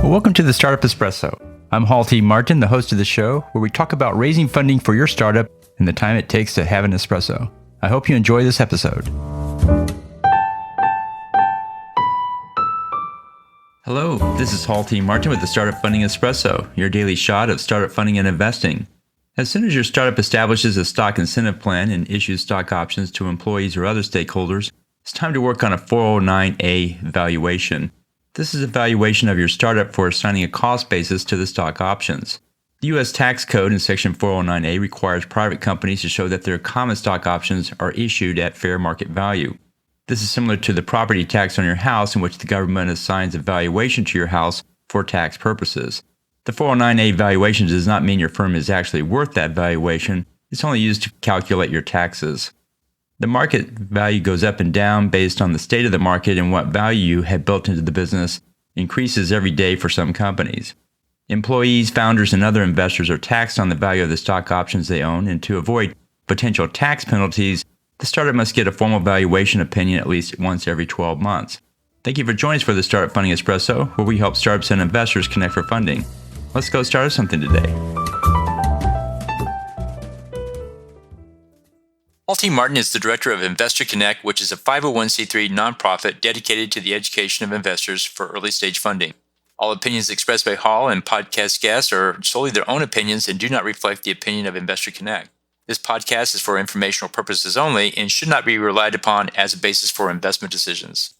Well, welcome to the Startup Espresso. I'm Hall T. Martin, the host of the show, where we talk about raising funding for your startup and the time it takes to have an espresso. I hope you enjoy this episode. Hello, this is Hall T. Martin with the Startup Funding Espresso, your daily shot of startup funding and investing. As soon as your startup establishes a stock incentive plan and issues stock options to employees or other stakeholders, it's time to work on a 409A valuation. This is a valuation of your startup for assigning a cost basis to the stock options. The U.S. tax code in Section 409A requires private companies to show that their common stock options are issued at fair market value. This is similar to the property tax on your house, in which the government assigns a valuation to your house for tax purposes. The 409A valuation does not mean your firm is actually worth that valuation. It's only used to calculate your taxes. The market value goes up and down based on the state of the market, and what value you have built into the business increases every day for some companies. Employees, founders, and other investors are taxed on the value of the stock options they own, and to avoid potential tax penalties, the startup must get a formal valuation opinion at least once every 12 months. Thank you for joining us for the Startup Funding Espresso, where we help startups and investors connect for funding. Let's go start something today. Hall T. Martin is the director of Investor Connect, which is a 501c3 nonprofit dedicated to the education of investors for early stage funding. All opinions expressed by Hall and podcast guests are solely their own opinions and do not reflect the opinion of Investor Connect. This podcast is for informational purposes only and should not be relied upon as a basis for investment decisions.